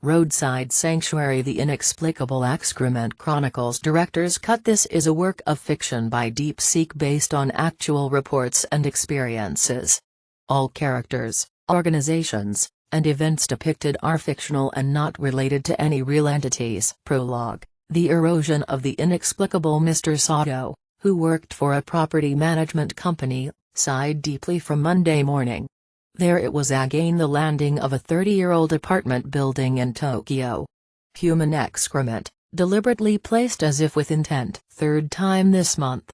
Roadside Sanctuary The Inexplicable Excrement Chronicles Director's Cut. This is a work of fiction by DeepSeek based on actual reports and experiences. All characters, organizations, and events depicted are fictional and not related to any real entities. Prologue. The erosion of the inexplicable. Mr. Sato, who worked for a property management company, sighed deeply from Monday morning. There it was again, the landing of a 30-year-old apartment building in Tokyo. Human excrement, deliberately placed as if with intent. Third time this month.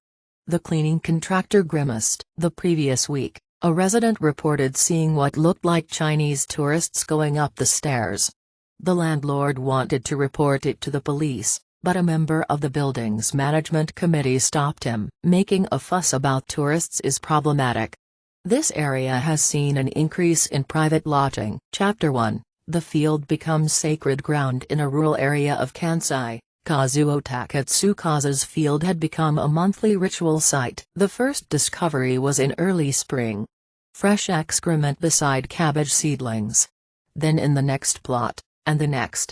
The cleaning contractor grimaced. The previous week, a resident reported seeing what looked like Chinese tourists going up the stairs. The landlord wanted to report it to the police, but a member of the building's management committee stopped him. Making a fuss about tourists is problematic. This area has seen an increase in private lodging. Chapter 1. The field becomes sacred ground. In a rural area of Kansai, Kazuo Takatsukaza's field had become a monthly ritual site. The first discovery was in early spring. Fresh excrement beside cabbage seedlings. Then in the next plot, and the next.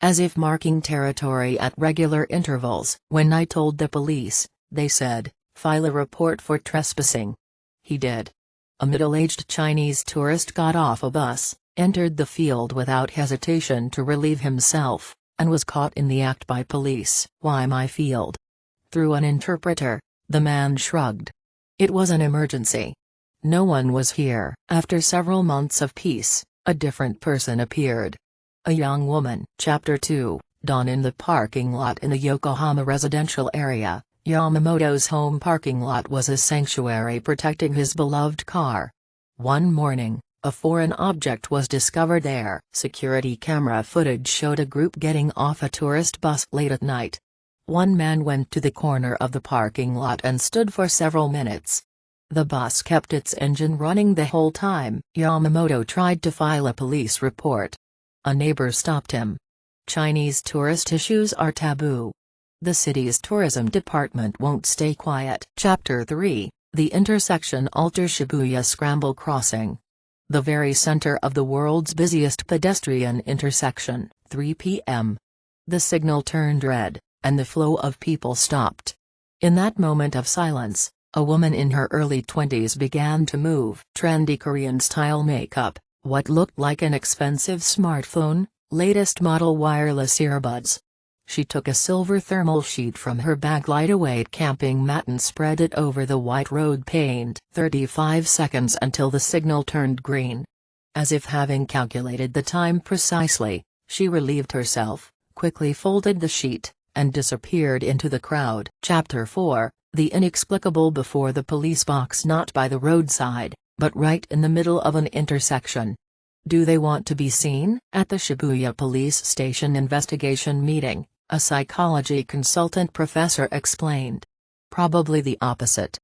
As if marking territory at regular intervals. When I told the police, they said, "File a report for trespassing." He did. A middle-aged Chinese tourist got off a bus, entered the field without hesitation to relieve himself, and was caught in the act by police. "Why my field?" Through an interpreter, the man shrugged. It was an emergency. No one was here. After several months of peace, a different person appeared. A young woman. Chapter 2. Dawn. In the parking lot in the Yokohama residential area, Yamamoto's home parking lot was a sanctuary protecting his beloved car. One morning, a foreign object was discovered there. Security camera footage showed a group getting off a tourist bus late at night. One man went to the corner of the parking lot and stood for several minutes. The bus kept its engine running the whole time. Yamamoto tried to file a police report. A neighbor stopped him. Chinese tourist issues are taboo. The city's tourism department won't stay quiet. Chapter 3. The intersection. Alter Shibuya Scramble Crossing. The very center of the world's busiest pedestrian intersection. 3 p.m. The signal turned red, and the flow of people stopped. In that moment of silence, a woman in her early 20s began to move. Trendy Korean-style makeup, what looked like an expensive smartphone, latest model wireless earbuds. She took a silver thermal sheet from her bag, lightweight camping mat, and spread it over the white road paint. 35 seconds until the signal turned green. As if having calculated the time precisely, she relieved herself, quickly folded the sheet, and disappeared into the crowd. Chapter 4. The inexplicable. Before the police box. Not by the roadside, but right in the middle of an intersection. Do they want to be seen? At the Shibuya police station investigation meeting, a psychology consultant professor explained. Probably the opposite.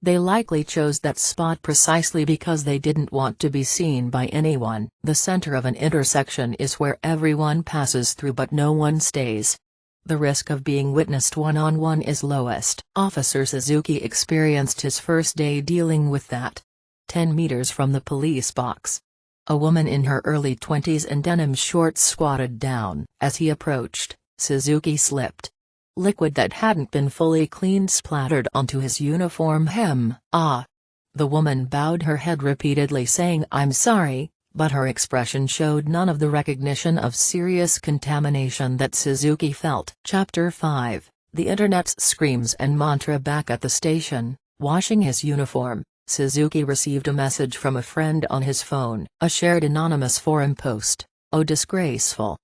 They likely chose that spot precisely because they didn't want to be seen by anyone. The center of an intersection is where everyone passes through but no one stays. The risk of being witnessed one-on-one is lowest. Officer Suzuki experienced his first day dealing with that. 10 meters from the police box. A woman in her early 20s in denim shorts squatted down. As he approached, Suzuki slipped. Liquid that hadn't been fully cleaned splattered onto his uniform hem. "Ah!" The woman bowed her head repeatedly, saying "I'm sorry," but her expression showed none of the recognition of serious contamination that Suzuki felt. Chapter 5. The Internet's screams and mantra. Back at the station, washing his uniform, Suzuki received a message from a friend on his phone. A shared anonymous forum post. "Oh, disgraceful.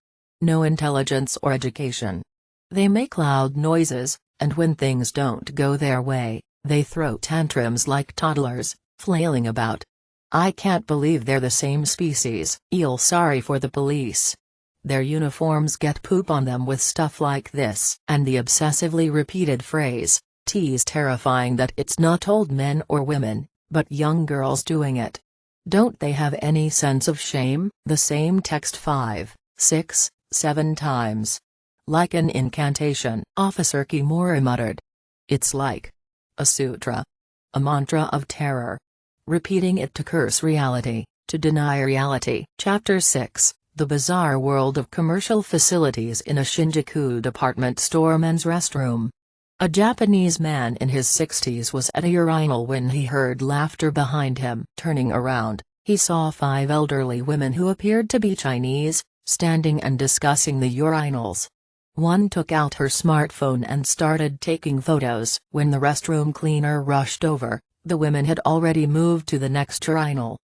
No intelligence or education. They make loud noises, and when things don't go their way, they throw tantrums like toddlers, flailing about. I can't believe they're the same species." Feel sorry for the police. Their uniforms get poop on them with stuff like this. And the obsessively repeated phrase, "T's terrifying that it's not old men or women, but young girls doing it. Don't they have any sense of shame?" The same text 5, 6, 7 times. Like an incantation. Officer Kimura muttered. It's like a sutra. A mantra of terror. Repeating it to curse reality, to deny reality. Chapter 6. The bizarre world of commercial facilities in a Shinjuku department store men's restroom. A Japanese man in his 60s was at a urinal when he heard laughter behind him. Turning around, he saw 5 elderly women who appeared to be Chinese, standing and discussing the urinals. One took out her smartphone and started taking photos. When the restroom cleaner rushed over, the women had already moved to the next urinal.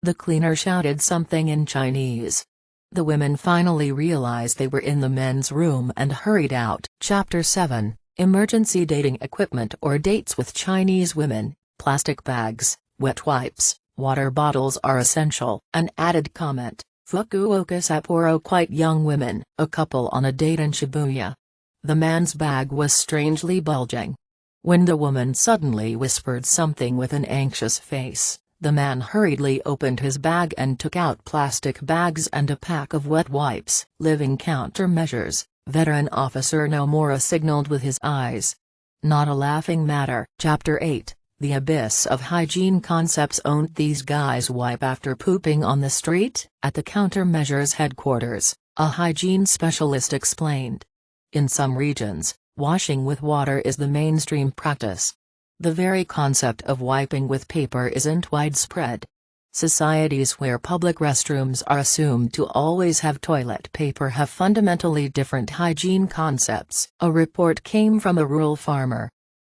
The cleaner shouted something in Chinese. The women finally realized they were in the men's room and hurried out. Chapter 7. Emergency dating equipment or dates with Chinese women. Plastic bags, wet wipes, water bottles are essential. An added comment. Fukuoka Sapporo. Quite young women, a couple on a date in Shibuya. The man's bag was strangely bulging. When the woman suddenly whispered something with an anxious face, the man hurriedly opened his bag and took out plastic bags and a pack of wet wipes. Living countermeasures, veteran officer Nomura signaled with his eyes. Not a laughing matter. Chapter 8. The abyss of hygiene concepts. Don't these guys wipe after pooping on the street? At the countermeasures headquarters, a hygiene specialist explained. In some regions, washing with water is the mainstream practice. The very concept of wiping with paper isn't widespread. Societies where public restrooms are assumed to always have toilet paper have fundamentally different hygiene concepts. A report came from a rural farmer.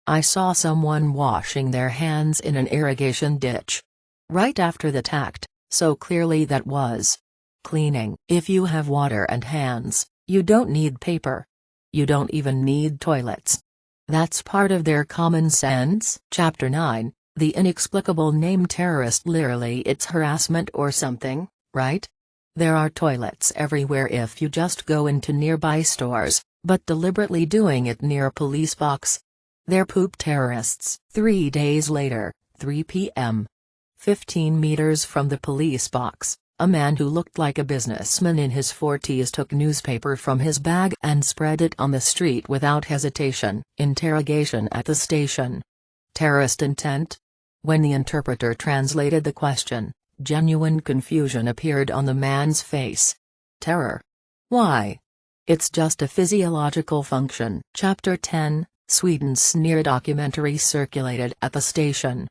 I saw someone washing their hands in an irrigation ditch. Right after the tact, so clearly that was cleaning. If you have water and hands, you don't need paper. You don't even need toilets. That's part of their common sense. Chapter 9. The inexplicable name terrorist. Literally it's harassment or something, right? There are toilets everywhere if you just go into nearby stores, but deliberately doing it near a police box. They're poop terrorists. 3 days later, 3 p.m. 15 meters from the police box, a man who looked like a businessman in his 40s took newspaper from his bag and spread it on the street without hesitation. Interrogation at the station. Terrorist intent? When the interpreter translated the question, genuine confusion appeared on the man's face. Terror? Why? It's just a physiological function. Chapter 10. Sweden's sneer documentary circulated at the station.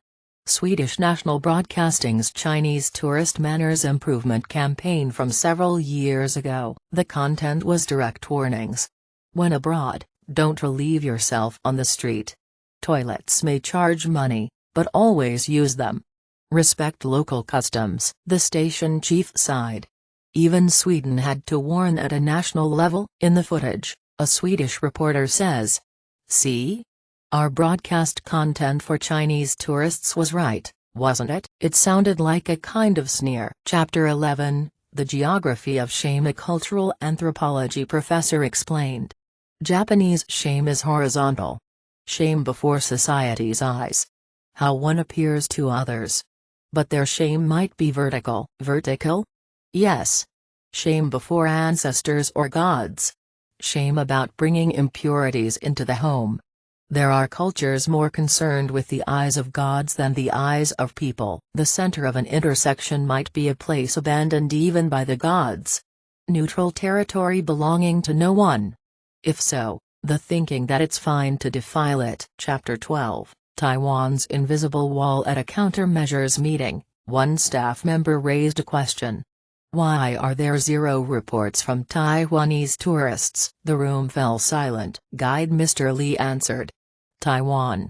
Swedish National Broadcasting's Chinese tourist manners improvement campaign from several years ago. The content was direct warnings. When abroad, don't relieve yourself on the street. Toilets may charge money, but always use them. Respect local customs, the station chief sighed. Even Sweden had to warn at a national level. In the footage, a Swedish reporter says, "See? Our broadcast content for Chinese tourists was right, wasn't it?" It sounded like a kind of sneer. Chapter 11. The geography of shame. A cultural anthropology professor explained. Japanese shame is horizontal. Shame before society's eyes. How one appears to others. But their shame might be vertical. Vertical? Yes. Shame before ancestors or gods. Shame about bringing impurities into the home. There are cultures more concerned with the eyes of gods than the eyes of people. The center of an intersection might be a place abandoned even by the gods. Neutral territory belonging to no one. If so, the thinking that it's fine to defile it. Chapter 12. Taiwan's invisible wall. At a countermeasures meeting, one staff member raised a question. Why are there 0 reports from Taiwanese tourists? The room fell silent. Guide Mr. Lee answered. Taiwan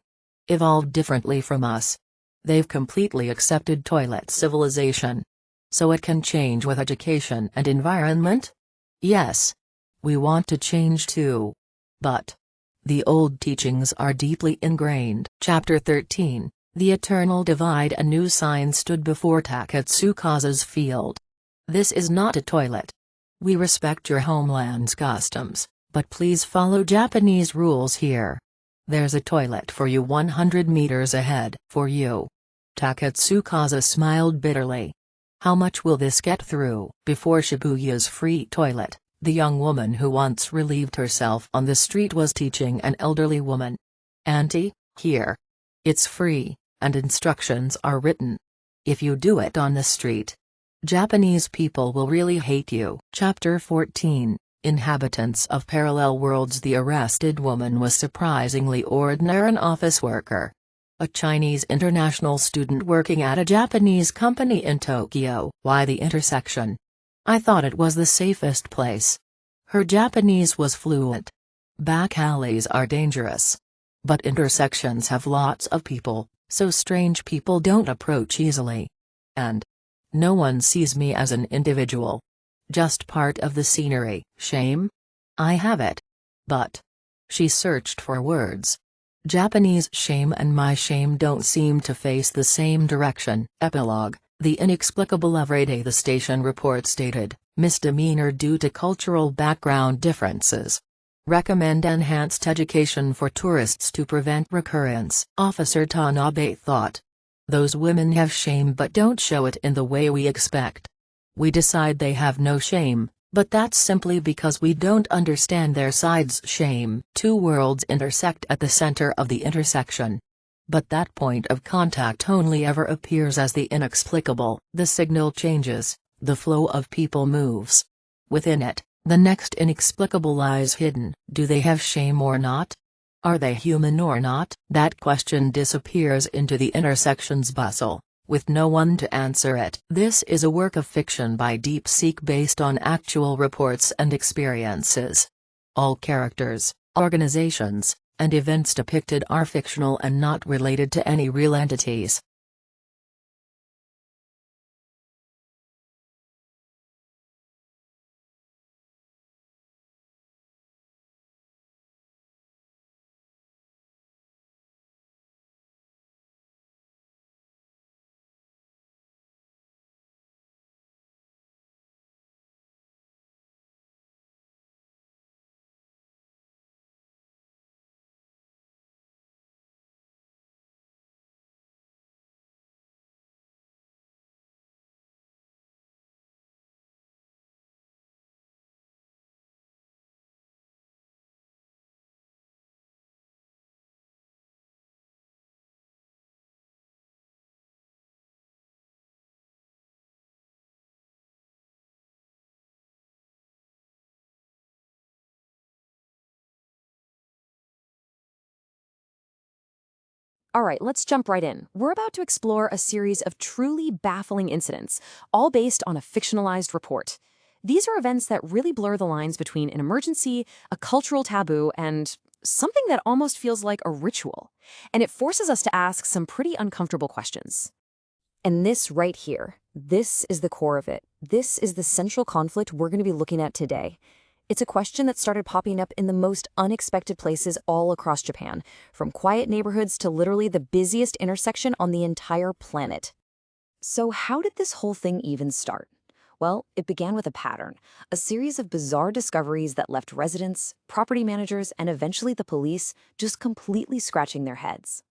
evolved differently from us. They've completely accepted toilet civilization. So it can change with education and environment? Yes. We want to change too. But the old teachings are deeply ingrained. Chapter 13. The Eternal Divide. A new sign stood before Takatsukaza's field. This is not a toilet. We respect your homeland's customs, but please follow Japanese rules here. There's a toilet for you 100 meters ahead. For you. Takatsukaza smiled bitterly. How much will this get through? Before Shibuya's free toilet, the young woman who once relieved herself on the street was teaching an elderly woman. Auntie, here. It's free, and instructions are written. If you do it on the street, Japanese people will really hate you. Chapter 14. Inhabitants of Parallel Worlds. The arrested woman was surprisingly ordinary, an office worker. A Chinese international student working at a Japanese company in Tokyo. Why the intersection? I thought it was the safest place. Her Japanese was fluent. Back alleys are dangerous. But intersections have lots of people, so strange people don't approach easily. And no one sees me as an individual. Just part of the scenery. Shame? I have it. But she searched for words. Japanese shame and my shame don't seem to face the same direction. Epilogue. The inexplicable everyday. The station report stated, misdemeanor due to cultural background differences. Recommend enhanced education for tourists to prevent recurrence. Officer Tanabe thought. Those women have shame but don't show it in the way we expect. We decide they have no shame, but that's simply because we don't understand their side's shame. Two worlds intersect at the center of the intersection. But that point of contact only ever appears as the inexplicable. The signal changes, the flow of people moves. Within it, the next inexplicable lies hidden. Do they have shame or not? Are they human or not? That question disappears into the intersection's bustle, with no one to answer it. This is a work of fiction by DeepSeek based on actual reports and experiences. All characters, organizations, and events depicted are fictional and not related to any real entities. All right, let's jump right in. We're about to explore a series of truly baffling incidents, all based on a fictionalized report. These are events that really blur the lines between an emergency, a cultural taboo, and something that almost feels like a ritual. And it forces us to ask some pretty uncomfortable questions. And this right here, this is the core of it. This is the central conflict we're going to be looking at today. It's a question that started popping up in the most unexpected places all across Japan, from quiet neighborhoods to literally the busiest intersection on the entire planet. So how did this whole thing even start? Well, it began with a pattern, a series of bizarre discoveries that left residents, property managers, and eventually the police just completely scratching their heads.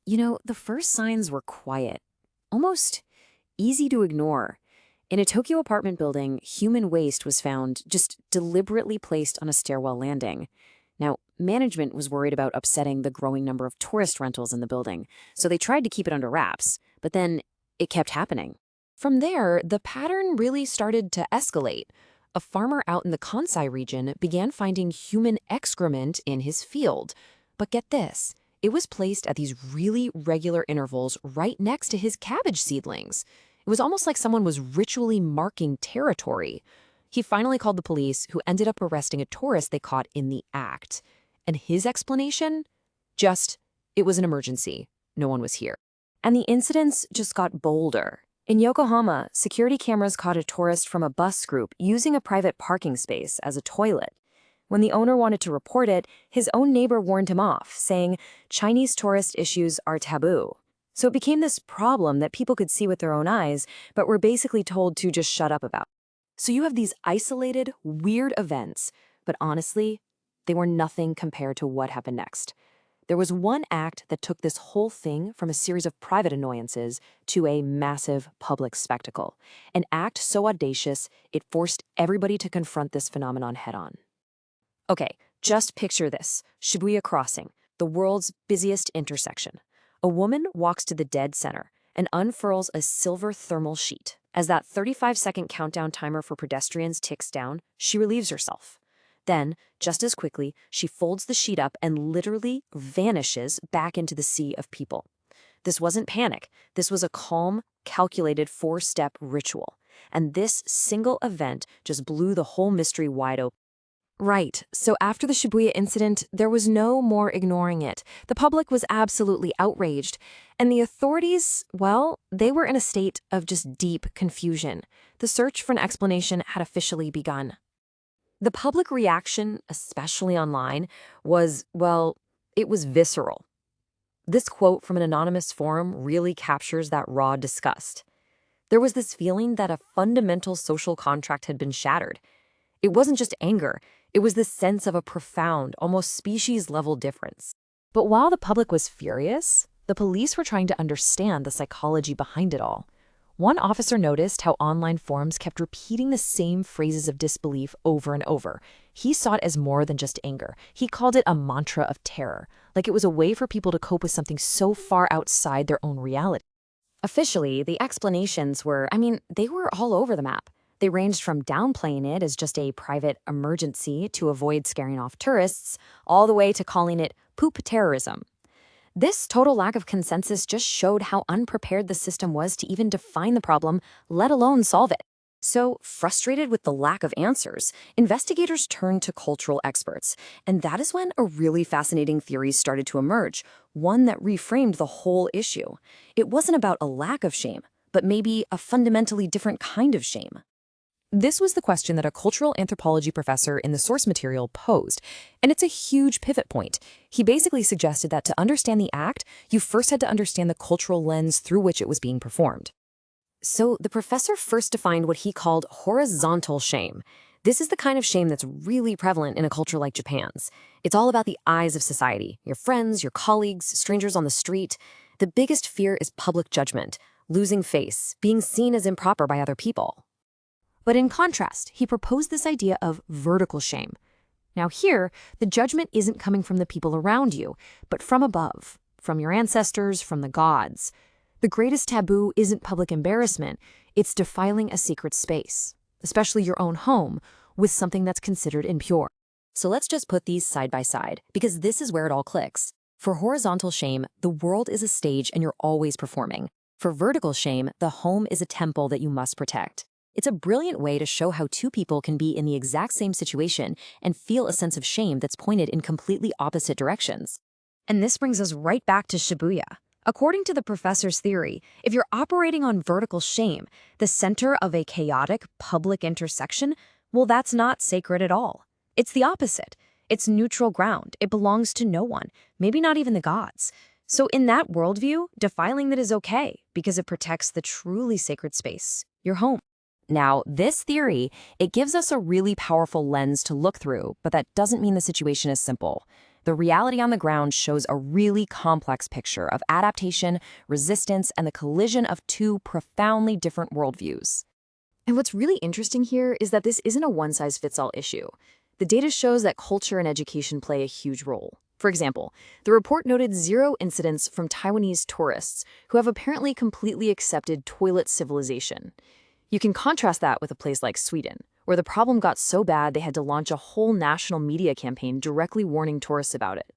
The first signs were quiet, almost easy to ignore. In a Tokyo apartment building, human waste was found just deliberately placed on a stairwell landing. Now, management was worried about upsetting the growing number of tourist rentals in the building, so they tried to keep it under wraps, but then it kept happening. From there, the pattern really started to escalate. A farmer out in the Kansai region began finding human excrement in his field. But get this, it was placed at these really regular intervals right next to his cabbage seedlings. It was almost like someone was ritually marking territory. He finally called the police, who ended up arresting a tourist they caught in the act. And his explanation? It was an emergency. No one was here. And the incidents just got bolder. In Yokohama, security cameras caught a tourist from a bus group using a private parking space as a toilet. When the owner wanted to report it, his own neighbor warned him off, saying Chinese tourist issues are taboo. So it became this problem that people could see with their own eyes, but were basically told to just shut up about. So you have these isolated, weird events, but honestly, they were nothing compared to what happened next. There was one act that took this whole thing from a series of private annoyances to a massive public spectacle. An act so audacious, it forced everybody to confront this phenomenon head-on. Okay, just picture this. Shibuya Crossing, the world's busiest intersection. A woman walks to the dead center, and unfurls a silver thermal sheet. As that 35-second countdown timer for pedestrians ticks down, she relieves herself. Then, just as quickly, she folds the sheet up and literally vanishes back into the sea of people. This wasn't panic. This was a calm, calculated 4-step ritual. And this single event just blew the whole mystery wide open. Right, so after the Shibuya incident, there was no more ignoring it. The public was absolutely outraged. And the authorities, well, they were in a state of just deep confusion. The search for an explanation had officially begun. The public reaction, especially online, was, well, it was visceral. This quote from an anonymous forum really captures that raw disgust. There was this feeling that a fundamental social contract had been shattered. It wasn't just anger, it was the sense of a profound, almost species-level difference. But while the public was furious, the police were trying to understand the psychology behind it all. One officer noticed how online forums kept repeating the same phrases of disbelief over and over. He saw it as more than just anger. He called it a mantra of terror, like it was a way for people to cope with something so far outside their own reality. Officially, the explanations were, they were all over the map. They ranged from downplaying it as just a private emergency to avoid scaring off tourists, all the way to calling it poop terrorism. This total lack of consensus just showed how unprepared the system was to even define the problem, let alone solve it. So, frustrated with the lack of answers, investigators turned to cultural experts, and that is when a really fascinating theory started to emerge, one that reframed the whole issue. It wasn't about a lack of shame, but maybe a fundamentally different kind of shame. This was the question that a cultural anthropology professor in the source material posed, and it's a huge pivot point. He basically suggested that to understand the act, you first had to understand the cultural lens through which it was being performed. So the professor first defined what he called horizontal shame. This is the kind of shame that's really prevalent in a culture like Japan's. It's all about the eyes of society, your friends, your colleagues, strangers on the street. The biggest fear is public judgment, losing face, being seen as improper by other people. But in contrast, he proposed this idea of vertical shame. Now here, the judgment isn't coming from the people around you, but from above, from your ancestors, from the gods. The greatest taboo isn't public embarrassment, it's defiling a sacred space, especially your own home, with something that's considered impure. So let's just put these side by side, because this is where it all clicks. For horizontal shame, the world is a stage and you're always performing. For vertical shame, the home is a temple that you must protect. It's a brilliant way to show how two people can be in the exact same situation and feel a sense of shame that's pointed in completely opposite directions. And this brings us right back to Shibuya. According to the professor's theory, if you're operating on vertical shame, the center of a chaotic public intersection, well, that's not sacred at all. It's the opposite. It's neutral ground. It belongs to no one, maybe not even the gods. So in that worldview, defiling that is okay because it protects the truly sacred space, your home. Now, this theory, it gives us a really powerful lens to look through, but that doesn't mean the situation is simple. The reality on the ground shows a really complex picture of adaptation, resistance, and the collision of two profoundly different worldviews. And what's really interesting here is that this isn't a one-size-fits-all issue. The data shows that culture and education play a huge role. For example, the report noted 0 incidents from Taiwanese tourists who have apparently completely accepted toilet civilization. You can contrast that with a place like Sweden, where the problem got so bad they had to launch a whole national media campaign directly warning tourists about it.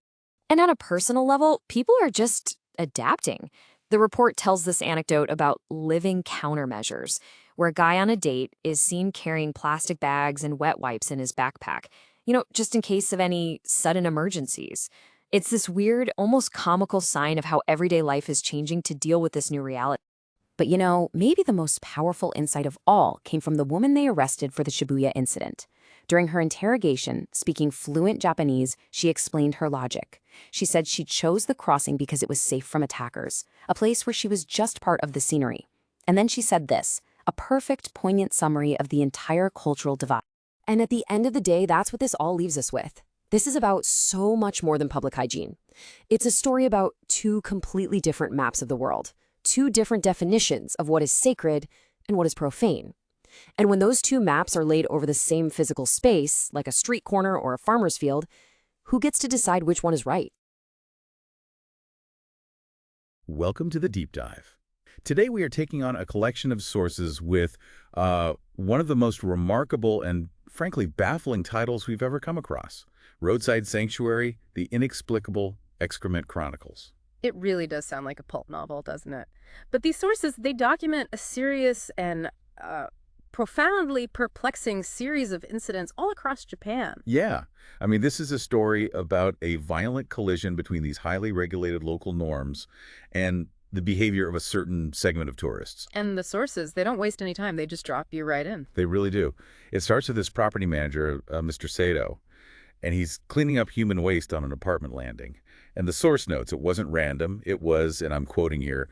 And at a personal level, people are just adapting. The report tells this anecdote about living countermeasures, where a guy on a date is seen carrying plastic bags and wet wipes in his backpack, just in case of any sudden emergencies. It's this weird, almost comical sign of how everyday life is changing to deal with this new reality. But maybe the most powerful insight of all came from the woman they arrested for the Shibuya incident. During her interrogation, speaking fluent Japanese, she explained her logic. She said she chose the crossing because it was safe from attackers, a place where she was just part of the scenery. And then she said this, a perfect, poignant summary of the entire cultural divide. And at the end of the day, that's what this all leaves us with. This is about so much more than public hygiene. It's a story about two completely different maps of the world. Two different definitions of what is sacred and what is profane. And when those two maps are laid over the same physical space, like a street corner or a farmer's field, who gets to decide which one is right? Welcome to the Deep Dive. Today we are taking on a collection of sources with one of the most remarkable and, frankly, baffling titles we've ever come across. Roadside Sanctuary, The Inexplicable Excrement Chronicles. It really does sound like a pulp novel, doesn't it? But these sources, they document a serious and profoundly perplexing series of incidents all across Japan. Yeah. I mean, this is a story about a violent collision between these highly regulated local norms and the behavior of a certain segment of tourists. And the sources, they don't waste any time. They just drop you right in. They really do. It starts with this property manager, Mr. Sato, and he's cleaning up human waste on an apartment landing. And the source notes it wasn't random. It was, and I'm quoting here,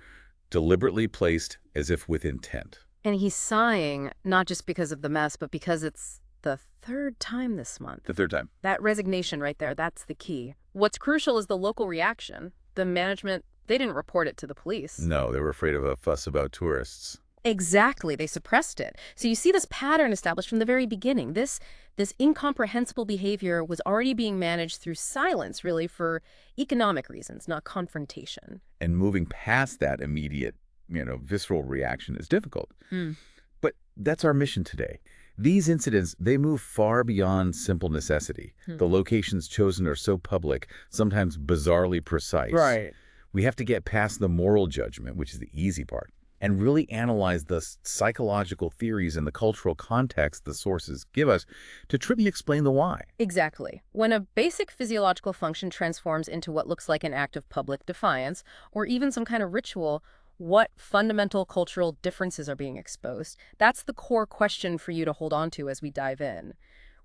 deliberately placed as if with intent. And he's sighing, not just because of the mess, but because it's the third time this month. The third time. That resignation right there, that's the key. What's crucial is the local reaction. The management, they didn't report it to the police. No, they were afraid of a fuss about tourists. Exactly. They suppressed it. So you see this pattern established from the very beginning. This incomprehensible behavior was already being managed through silence, really, for economic reasons, not confrontation. And moving past that immediate, visceral reaction is difficult. But that's our mission today. These incidents, they move far beyond simple necessity. The locations chosen are so public, sometimes bizarrely precise. Right. We have to get past the moral judgment, which is the easy part, and really analyze the psychological theories and the cultural context the sources give us to truly explain the why. Exactly. When a basic physiological function transforms into what looks like an act of public defiance, or even some kind of ritual, what fundamental cultural differences are being exposed? That's the core question for you to hold on to as we dive in.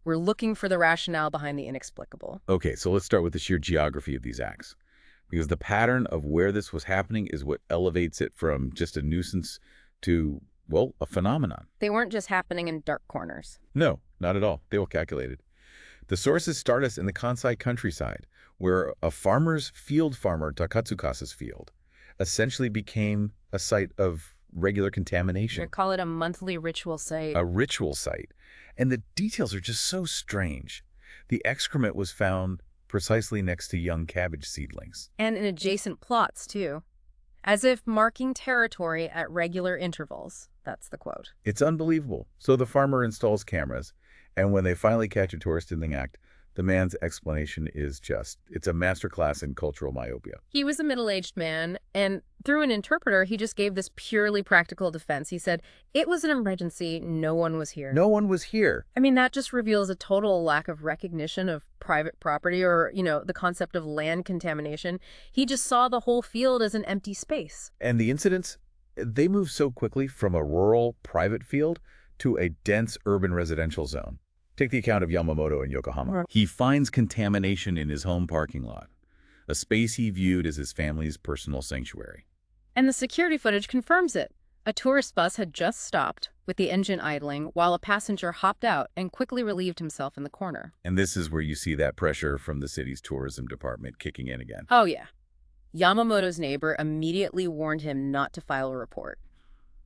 We're looking for the rationale behind the inexplicable. Okay, so let's start with the sheer geography of these acts. Because the pattern of where this was happening is what elevates it from just a nuisance to, well, a phenomenon. They weren't just happening in dark corners. No, not at all. They were calculated. The sources start us in the Kansai countryside, where a field farmer, Takatsukasa's field, essentially became a site of regular contamination. They call it a monthly ritual site. A ritual site. And the details are just so strange. The excrement was found precisely next to young cabbage seedlings. And in adjacent plots, too. As if marking territory at regular intervals. That's the quote. It's unbelievable. So the farmer installs cameras, and when they finally catch a tourist in the act, the man's explanation is it's a masterclass in cultural myopia. He was a middle-aged man, and through an interpreter, he just gave this purely practical defense. He said, it was an emergency, no one was here. No one was here. I mean, that just reveals a total lack of recognition of private property or, the concept of land contamination. He just saw the whole field as an empty space. And the incidents, they move so quickly from a rural private field to a dense urban residential zone. Take the account of Yamamoto in Yokohama. He finds contamination in his home parking lot, a space he viewed as his family's personal sanctuary. And the security footage confirms it. A tourist bus had just stopped, with the engine idling, while a passenger hopped out and quickly relieved himself in the corner. And this is where you see that pressure from the city's tourism department kicking in again. Oh, yeah. Yamamoto's neighbor immediately warned him not to file a report.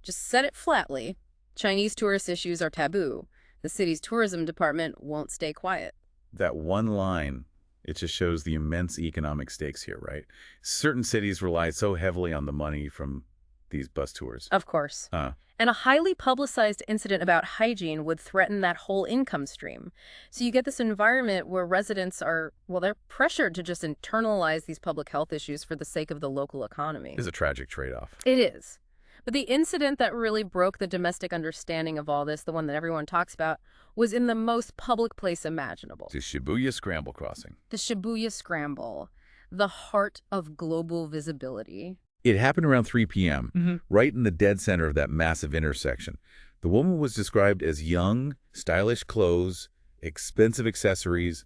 Just said it flatly. Chinese tourist issues are taboo. The city's tourism department won't stay quiet. That one line, it just shows the immense economic stakes here, right? Certain cities rely so heavily on the money from these bus tours. Of course. And a highly publicized incident about hygiene would threaten that whole income stream. So you get this environment where residents are, they're pressured to just internalize these public health issues for the sake of the local economy. It's a tragic trade-off. It is. But the incident that really broke the domestic understanding of all this, the one that everyone talks about, was in the most public place imaginable. The Shibuya Scramble Crossing. The Shibuya Scramble, the heart of global visibility. It happened around 3 p.m., right in the dead center of that massive intersection. The woman was described as young, stylish clothes, expensive accessories,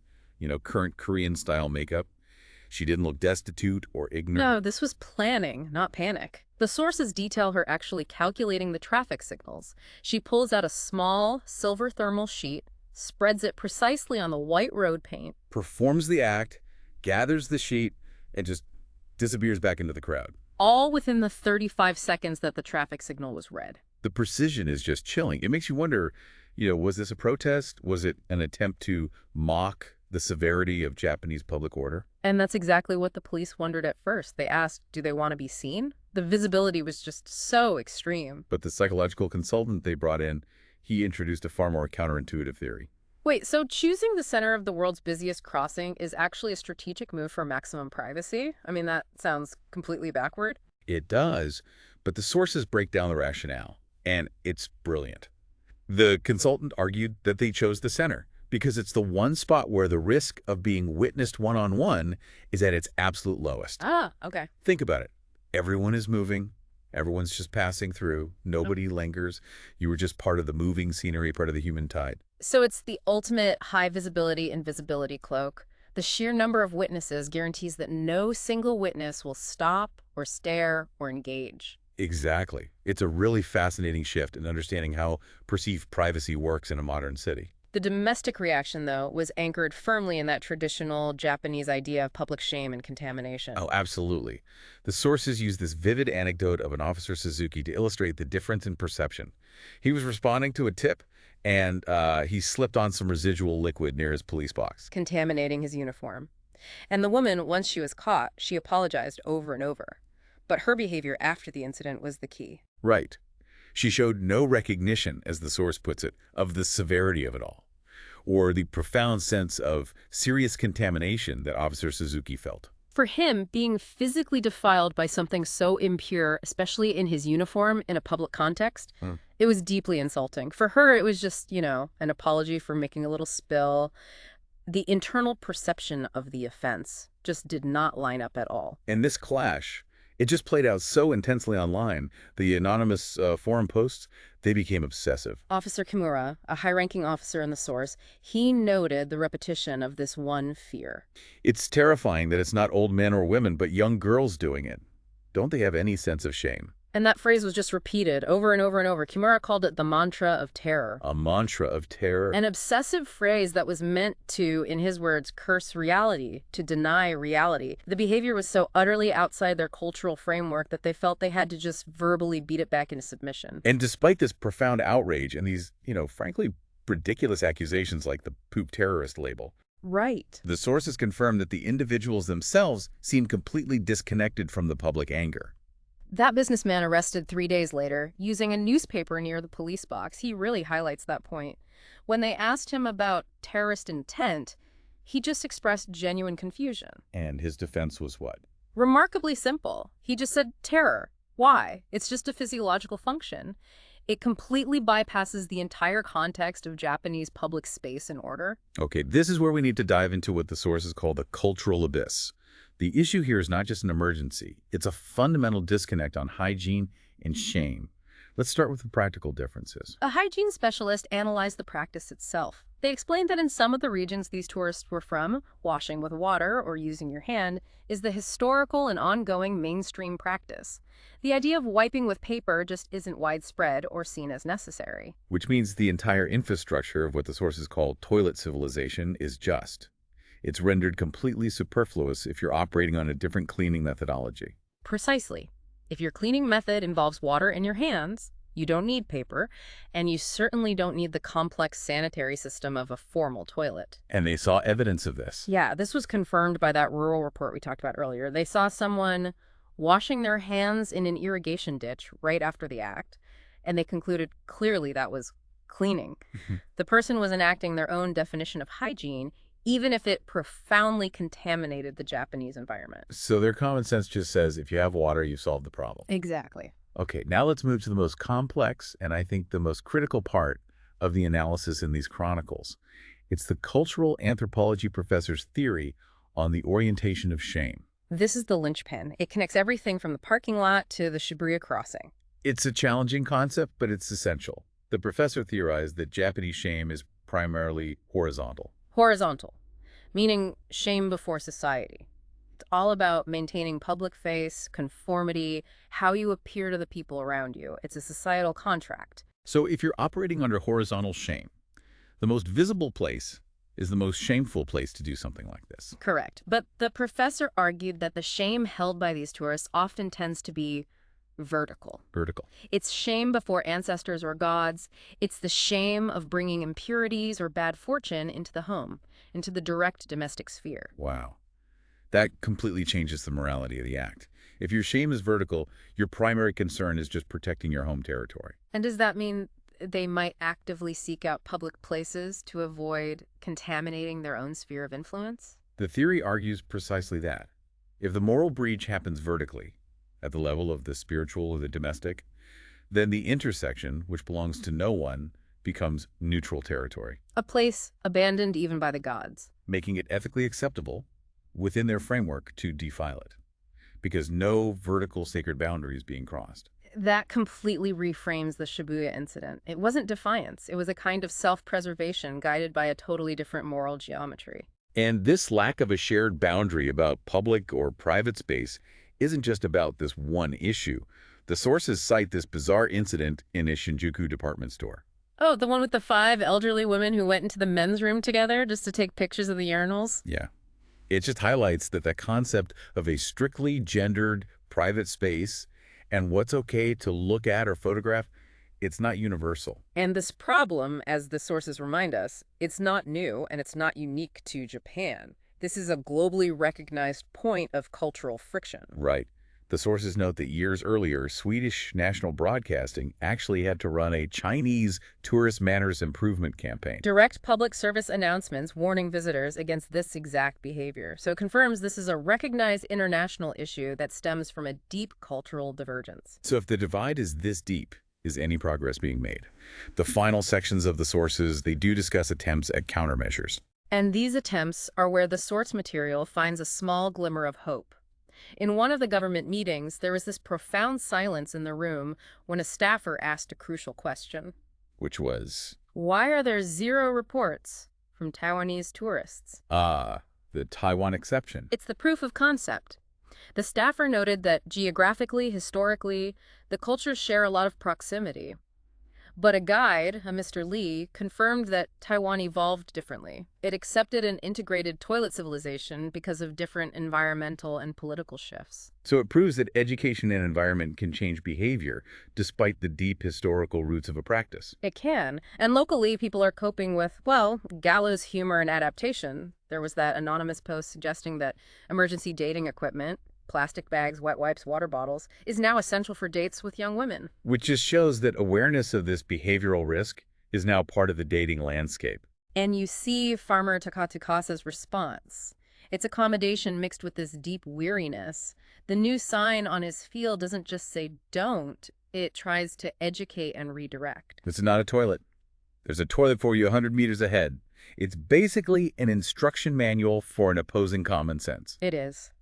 current Korean-style makeup. She didn't look destitute or ignorant. No, this was planning, not panic. The sources detail her actually calculating the traffic signals. She pulls out a small silver thermal sheet, spreads it precisely on the white road paint, performs the act, gathers the sheet, and just disappears back into the crowd. All within the 35 seconds that the traffic signal was read. The precision is just chilling. It makes you wonder, was this a protest? Was it an attempt to mock the severity of Japanese public order? And that's exactly what the police wondered at first. They asked, do they want to be seen? The visibility was just so extreme. But the psychological consultant they brought in, he introduced a far more counterintuitive theory. Wait, so choosing the center of the world's busiest crossing is actually a strategic move for maximum privacy? I mean, that sounds completely backward. It does, but the sources break down the rationale, and it's brilliant. The consultant argued that they chose the center because it's the one spot where the risk of being witnessed one-on-one is at its absolute lowest. Ah, okay. Think about it. Everyone is moving. Everyone's just passing through. Nobody lingers. You were just part of the moving scenery, part of the human tide. So it's the ultimate high visibility invisibility cloak. The sheer number of witnesses guarantees that no single witness will stop or stare or engage. Exactly. It's a really fascinating shift in understanding how perceived privacy works in a modern city. The domestic reaction, though, was anchored firmly in that traditional Japanese idea of public shame and contamination. Oh, absolutely. The sources use this vivid anecdote of an Officer Suzuki to illustrate the difference in perception. He was responding to a tip, and he slipped on some residual liquid near his police box, Contaminating his uniform. And the woman, once she was caught, she apologized over and over. But her behavior after the incident was the key. Right. She showed no recognition, as the source puts it, of the severity of it all, or the profound sense of serious contamination that Officer Suzuki felt. For him, being physically defiled by something so impure, especially in his uniform in a public context, it was deeply insulting. For her, it was just, an apology for making a little spill. The internal perception of the offense just did not line up at all. And this clash, it just played out so intensely online. The anonymous forum posts, they became obsessive. Officer Kimura, a high-ranking officer in the source, he noted the repetition of this one fear. It's terrifying that it's not old men or women, but young girls doing it. Don't they have any sense of shame? And that phrase was just repeated over and over and over. Kimura called it the mantra of terror. A mantra of terror. An obsessive phrase that was meant to, in his words, curse reality, to deny reality. The behavior was so utterly outside their cultural framework that they felt they had to just verbally beat it back into submission. And despite this profound outrage and these, frankly, ridiculous accusations like the poop terrorist label, Right. the sources confirm that the individuals themselves seemed completely disconnected from the public anger. That businessman arrested 3 days later, using a newspaper near the police box. He really highlights that point. When they asked him about terrorist intent, he just expressed genuine confusion. And his defense was what? Remarkably simple. He just said, terror. Why? It's just a physiological function. It completely bypasses the entire context of Japanese public space and order. Okay, this is where we need to dive into what the sources call the cultural abyss. The issue here is not just an emergency. It's a fundamental disconnect on hygiene and shame. Let's start with the practical differences. A hygiene specialist analyzed the practice itself. They explained that in some of the regions these tourists were from, washing with water or using your hand is the historical and ongoing mainstream practice. The idea of wiping with paper just isn't widespread or seen as necessary. Which means the entire infrastructure of what the sources call toilet civilization is just. It's rendered completely superfluous if you're operating on a different cleaning methodology. Precisely. If your cleaning method involves water in your hands, you don't need paper, and you certainly don't need the complex sanitary system of a formal toilet. And they saw evidence of this. Yeah, this was confirmed by that rural report we talked about earlier. They saw someone washing their hands in an irrigation ditch right after the act, and they concluded clearly that was cleaning. The person was enacting their own definition of hygiene, even if it profoundly contaminated the Japanese environment. So their common sense just says, if you have water, you solve the problem. Exactly. Okay, now let's move to the most complex and I think the most critical part of the analysis in these chronicles. It's the cultural anthropology professor's theory on the orientation of shame. This is the linchpin. It connects everything from the parking lot to the Shibuya crossing. It's a challenging concept, but it's essential. The professor theorized that Japanese shame is primarily horizontal. Horizontal, meaning shame before society. It's all about maintaining public face, conformity, how you appear to the people around you. It's a societal contract. So if you're operating under horizontal shame, the most visible place is the most shameful place to do something like this. Correct. But the professor argued that the shame held by these tourists often tends to be vertical. Vertical. It's shame before ancestors or gods. It's the shame of bringing impurities or bad fortune into the home, into the direct domestic sphere. Wow. That completely changes the morality of the act. If your shame is vertical, your primary concern is just protecting your home territory. And does that mean they might actively seek out public places to avoid contaminating their own sphere of influence? The theory argues precisely that. If the moral breach happens vertically, at the level of the spiritual or the domestic, then the intersection, which belongs to no one, becomes neutral territory, A place abandoned even by the gods. making it ethically acceptable within their framework to defile it, because no vertical sacred boundary is being crossed. That completely reframes the Shibuya incident. It wasn't defiance. It was a kind of self-preservation guided by a totally different moral geometry. And this lack of a shared boundary about public or private space isn't just about this one issue. The sources cite this bizarre incident in a Shinjuku department store. Oh, the one with the 5 elderly women who went into the men's room together just to take pictures of the urinals? Yeah. It just highlights that the concept of a strictly gendered private space and what's okay to look at or photograph, it's not universal. And this problem, as the sources remind us, it's not new and it's not unique to Japan. This is a globally recognized point of cultural friction. Right. The sources note that years earlier, Swedish National Broadcasting actually had to run a Chinese tourist manners improvement campaign. Direct public service announcements warning visitors against this exact behavior. So it confirms this is a recognized international issue that stems from a deep cultural divergence. So if the divide is this deep, is any progress being made? The final sections of the sources, they do discuss attempts at countermeasures. And these attempts are where the source material finds a small glimmer of hope. In one of the government meetings, there was this profound silence in the room when a staffer asked a crucial question. Which was? Why are there 0 reports from Taiwanese tourists? The Taiwan exception. It's the proof of concept. The staffer noted that geographically, historically, the cultures share a lot of proximity. But a guide, a Mr. Lee, confirmed that Taiwan evolved differently. It accepted an integrated toilet civilization because of different environmental and political shifts. So it proves that education and environment can change behavior despite the deep historical roots of a practice. It can. And locally, people are coping with, well, gallows humor and adaptation. There was that anonymous post suggesting that emergency dating equipment, plastic bags, wet wipes, water bottles, is now essential for dates with young women. Which just shows that awareness of this behavioral risk is now part of the dating landscape. And you see Farmer Takatukasa's response. It's accommodation mixed with this deep weariness. The new sign on his field doesn't just say don't, it tries to educate and redirect. This is not a toilet. There's a toilet for you 100 meters ahead. It's basically an instruction manual for an opposing common sense. It is.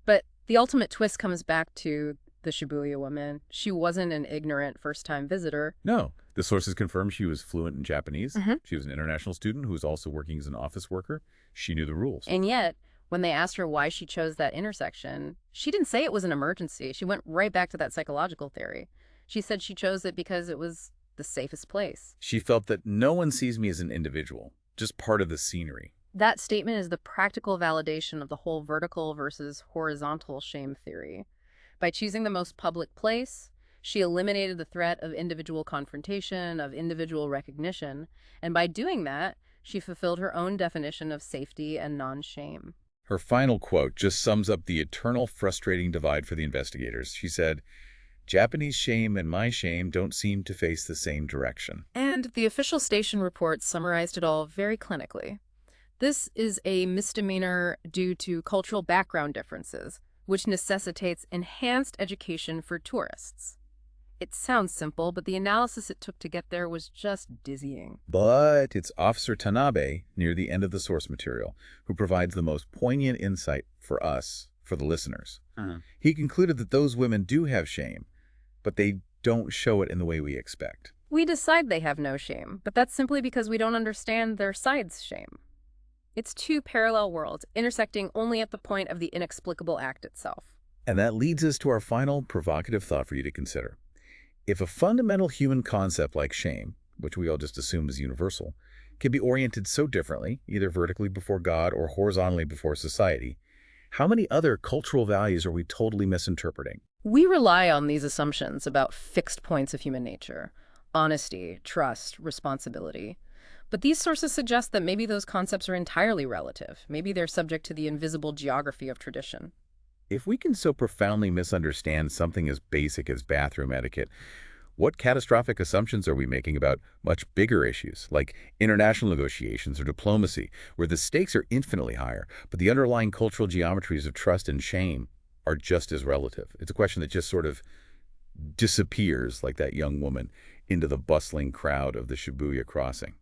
But the ultimate twist comes back to the Shibuya woman. She wasn't an ignorant first-time visitor. No. The sources confirm she was fluent in Japanese. She was an international student who was also working as an office worker. She knew the rules. And yet, when they asked her why she chose that intersection, she didn't say it was an emergency. She went right back to that psychological theory. She said she chose it because it was the safest place. She felt that no one sees me as an individual, just part of the scenery. That statement is the practical validation of the whole vertical versus horizontal shame theory. By choosing the most public place, she eliminated the threat of individual confrontation, of individual recognition, and by doing that, she fulfilled her own definition of safety and non-shame. Her final quote just sums up the eternal frustrating divide for the investigators. She said, "Japanese shame and my shame don't seem to face the same direction." And the official station report summarized it all very clinically. This is a misdemeanor due to cultural background differences, which necessitates enhanced education for tourists. It sounds simple, but the analysis it took to get there was just dizzying. But it's Officer Tanabe, near the end of the source material, who provides the most poignant insight for us, for the listeners. He concluded that those women do have shame, but they don't show it in the way we expect. We decide they have no shame, but that's simply because we don't understand their side's shame. It's 2 parallel worlds, intersecting only at the point of the inexplicable act itself. And that leads us to our final provocative thought for you to consider. If a fundamental human concept like shame, which we all just assume is universal, can be oriented so differently, either vertically before God or horizontally before society, how many other cultural values are we totally misinterpreting? We rely on these assumptions about fixed points of human nature: honesty, trust, responsibility. But these sources suggest that maybe those concepts are entirely relative. Maybe they're subject to the invisible geography of tradition. If we can so profoundly misunderstand something as basic as bathroom etiquette, what catastrophic assumptions are we making about much bigger issues, like international negotiations or diplomacy, where the stakes are infinitely higher, but the underlying cultural geometries of trust and shame are just as relative? It's a question that just sort of disappears like that young woman into the bustling crowd of the Shibuya crossing.